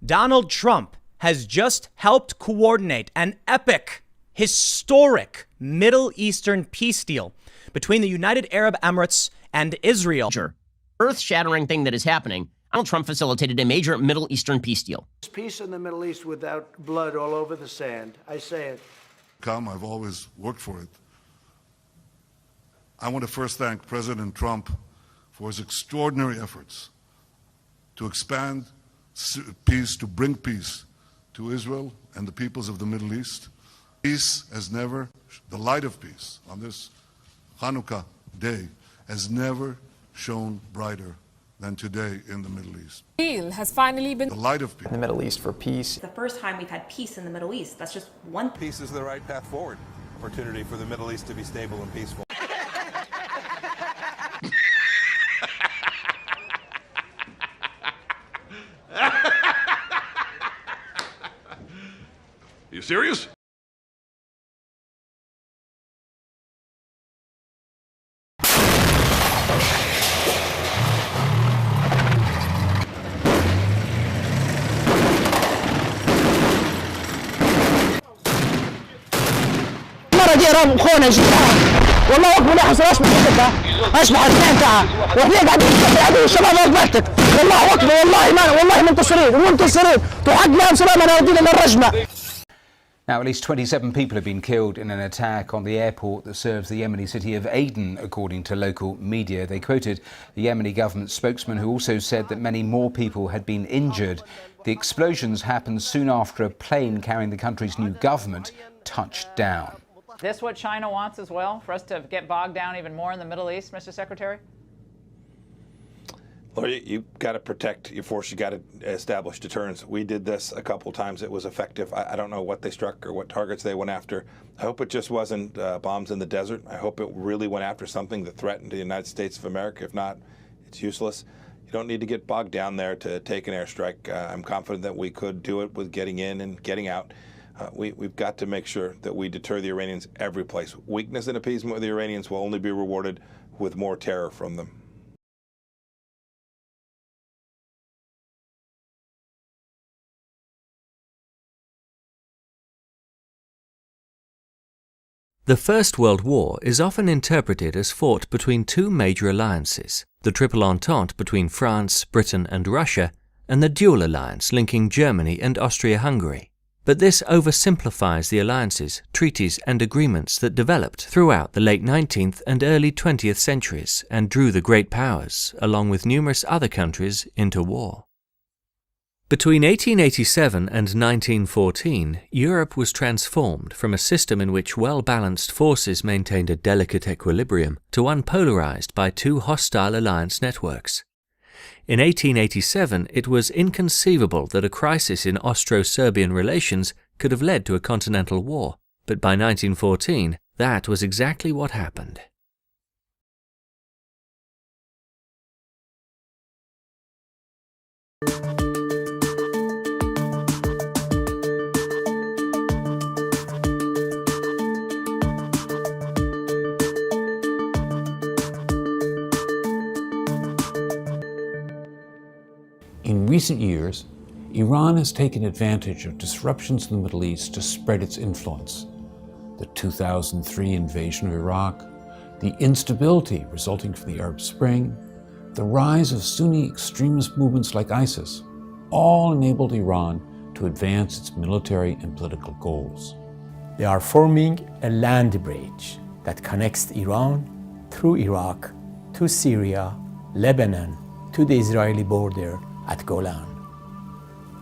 Donald Trump has just helped coordinate an epic, historic Middle Eastern peace deal between the United Arab Emirates and Israel. Earth-shattering thing that is happening. Donald Trump facilitated a major Middle Eastern peace deal. Peace in the Middle East without blood all over the sand. I say it. I've always worked for it. I want to first thank President Trump for his extraordinary efforts to expand peace, to bring peace to Israel and the peoples of the Middle East. Peace has never, the light of peace on this Hanukkah day has never shone brighter than today in the Middle East. Deal has finally been the light of peace in the Middle East for peace. The first time we've had peace in the Middle East. That's just one. Peace is the right path forward. Opportunity for the Middle East to be stable and peaceful. You serious? المرة دي راهم خونا جيران والله اكبر لا حصل اشبح حدك اشبح الاثنين تعال واحنا قاعدين نستقبل الشباب اكبرتك والله اكبر والله منتصرين تحقنا سلامنا ودينا للرجمة. Now, at least 27 people have been killed in an attack on the airport that serves the Yemeni city of Aden, according to local media. They quoted the Yemeni government spokesman, who also said that many more people had been injured. The explosions happened soon after a plane carrying the country's new government touched down. Is this what China wants as well, for us to get bogged down even more in the Middle East, Mr. Secretary? Well, you've got to protect your force. You've got to establish deterrence. We did this a couple times. It was effective. I don't know what they struck or what targets they went after. I hope it just wasn't bombs in the desert. I hope it really went after something that threatened the United States of America. If not, it's useless. You don't need to get bogged down there to take an airstrike. I'm confident that we could do it with getting in and getting out. We've got to make sure that we deter the Iranians every place. Weakness and appeasement with the Iranians will only be rewarded with more terror from them. The First World War is often interpreted as fought between two major alliances, the Triple Entente between France, Britain and Russia, and the Dual Alliance linking Germany and Austria-Hungary. But this oversimplifies the alliances, treaties and agreements that developed throughout the late 19th and early 20th centuries and drew the great powers, along with numerous other countries, into war. Between 1887 and 1914, Europe was transformed from a system in which well-balanced forces maintained a delicate equilibrium to one polarized by two hostile alliance networks. In 1887, it was inconceivable that a crisis in Austro-Serbian relations could have led to a continental war, but by 1914, that was exactly what happened. In recent years, Iran has taken advantage of disruptions in the Middle East to spread its influence. The 2003 invasion of Iraq, the instability resulting from the Arab Spring, the rise of Sunni extremist movements like ISIS, all enabled Iran to advance its military and political goals. They are forming a land bridge that connects Iran through Iraq to Syria, Lebanon, to the Israeli border at Golan.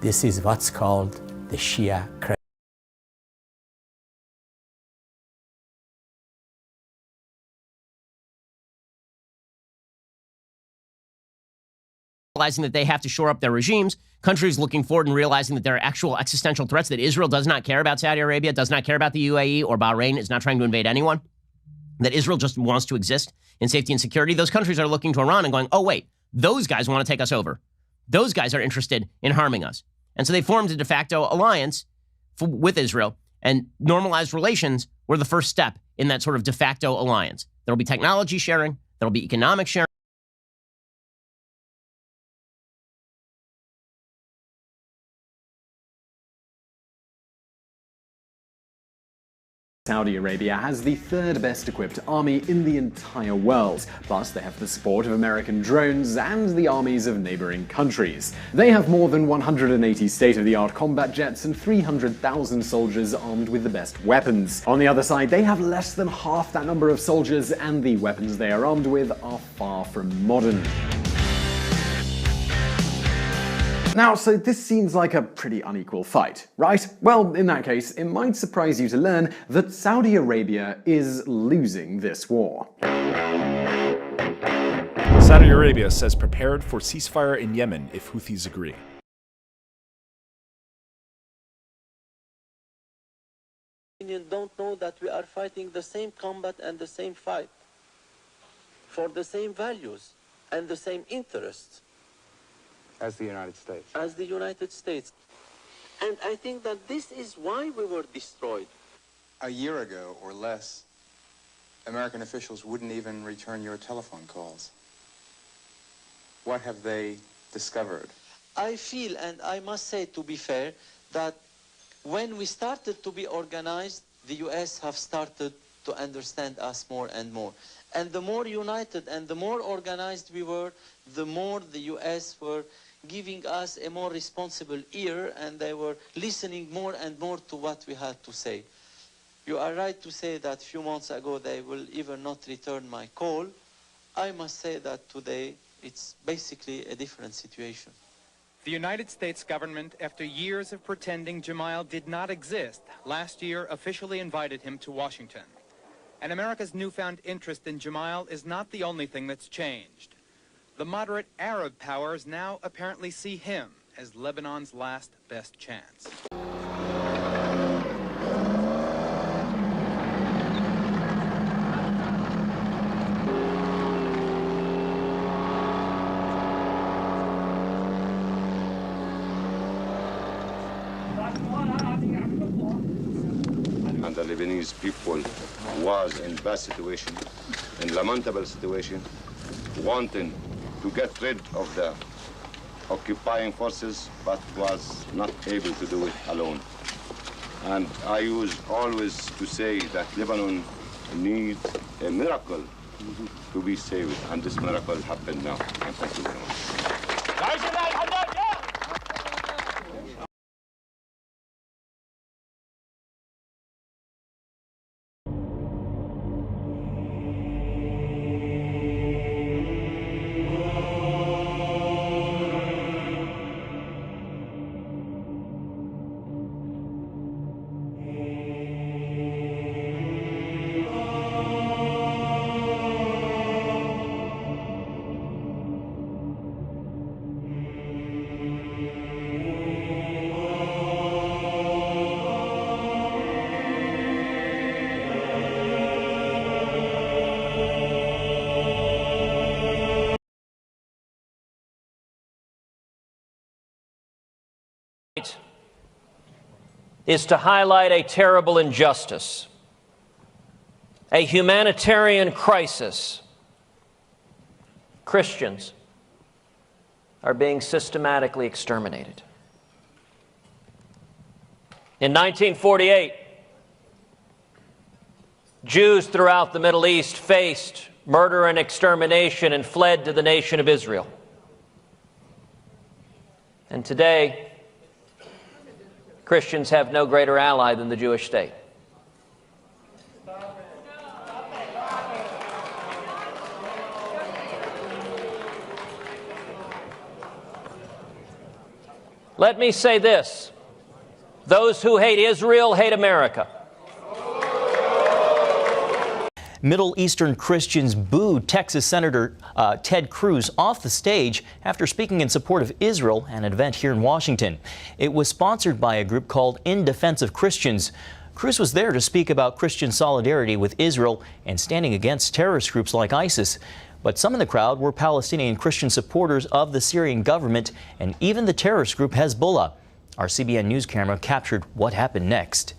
This is what's called the Shia crisis. Realizing that they have to shore up their regimes, countries looking forward and realizing that there are actual existential threats, that Israel does not care about Saudi Arabia, does not care about the UAE or Bahrain, is not trying to invade anyone, that Israel just wants to exist in safety and security. Those countries are looking to Iran and going, oh wait, those guys want to take us over. Those guys are interested in harming us. And so they formed a de facto alliance with Israel, and normalized relations were the first step in that sort of de facto alliance. There will be technology sharing, there will be economic sharing. Saudi Arabia has the third best equipped army in the entire world. Plus, they have the support of American drones and the armies of neighboring countries. They have more than 180 state-of-the-art combat jets and 300,000 soldiers armed with the best weapons. On the other side, they have less than half that number of soldiers, and the weapons they are armed with are far from modern. Now, so this seems like a pretty unequal fight, right? Well, in that case, it might surprise you to learn that Saudi Arabia is losing this war. Saudi Arabia says prepared for ceasefire in Yemen if Houthis agree. Don't know that we are fighting the same combat and the same fight for the same values and the same interests. As the United States. As the United States. And I think that this is why we were destroyed. A year ago or less, American officials wouldn't even return your telephone calls. What have they discovered? I feel, and I must say to be fair, that when we started to be organized, the US have started to understand us more and more. And the more united and the more organized we were, the more the US were giving us a more responsible ear, and they were listening more and more to what we had to say. You are right to say that a few months ago they will even not return my call. I must say that today it's basically a different situation. The United States government, after years of pretending Jamal did not exist, last year officially invited him to Washington. And America's newfound interest in Jamal is not the only thing that's changed. The moderate Arab powers now apparently see him as Lebanon's last best chance. And the Lebanese people was in bad situation, in lamentable situation, wanting to get rid of the occupying forces, but was not able to do it alone. And I used always to say that Lebanon needs a miracle to be saved, and this miracle happened now. And thank you very much. Is to highlight a terrible injustice, a humanitarian crisis. Christians are being systematically exterminated. In 1948, Jews throughout the Middle East faced murder and extermination and fled to the nation of Israel. And today, Christians have no greater ally than the Jewish state. Let me say this: those who hate Israel hate America. Middle Eastern Christians booed Texas Senator Ted Cruz off the stage after speaking in support of Israel at an event here in Washington. It was sponsored by a group called In Defense of Christians. Cruz was there to speak about Christian solidarity with Israel and standing against terrorist groups like ISIS. But some in the crowd were Palestinian Christian supporters of the Syrian government and even the terrorist group Hezbollah. Our CBN News camera captured what happened next.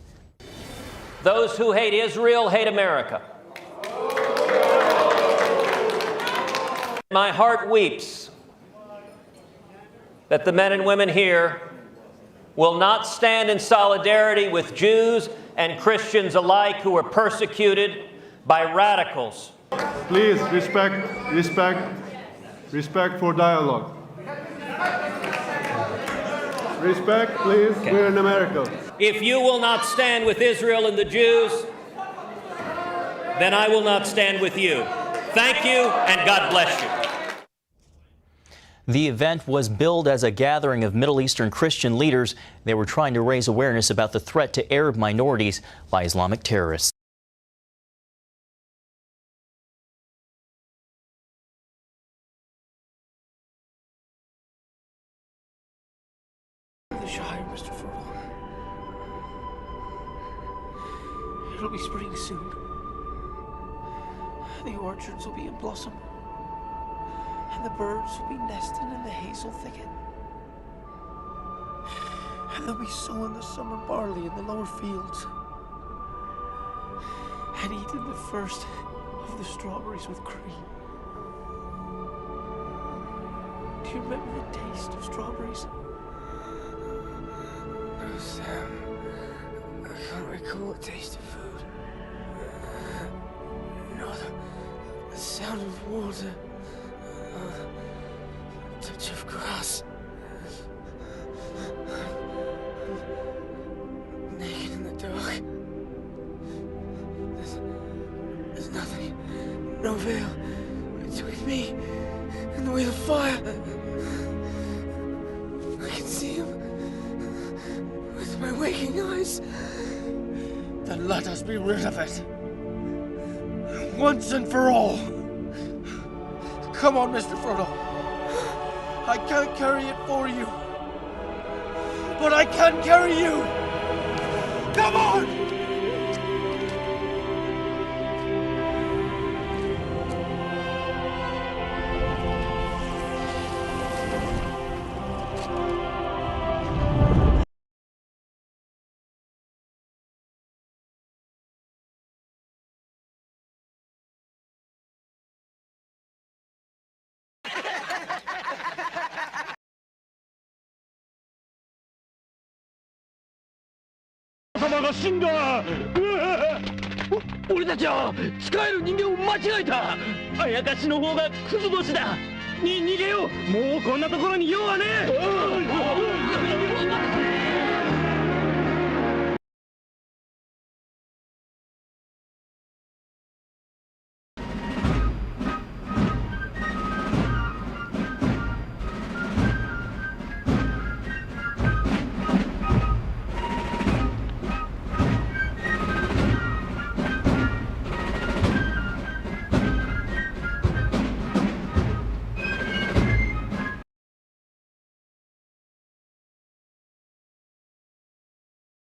Those who hate Israel hate America. My heart weeps that the men and women here will not stand in solidarity with Jews and Christians alike who are persecuted by radicals. Please respect for dialogue. Respect, please. Okay. We're in America. If you will not stand with Israel and the Jews, then I will not stand with you. Thank you, and God bless you. The event was billed as a gathering of Middle Eastern Christian leaders. They were trying to raise awareness about the threat to Arab minorities by Islamic terrorists. Mr. Fertile. It'll be spring soon. The orchards will be in blossom, and the birds will be nesting in the hazel thicket, and they'll be sowing the summer barley in the lower fields, and eating the first of the strawberries with cream. Do you remember the taste of strawberries? No, Sam. I can't recall the taste of food. No, the sound of water. The touch of grass. Naked in the dark. There's nothing. No veil between me and the wheel of fire. I can see him with my waking eyes. Then let us be rid of it. Once and for all. Come on, Mr. Frodo. I can't carry it for you. But I can carry you. Come on!俺たちは使える人間を間違えた。あやかしの方がクズ星だ。逃げよう。もうこんなところに用はねえ。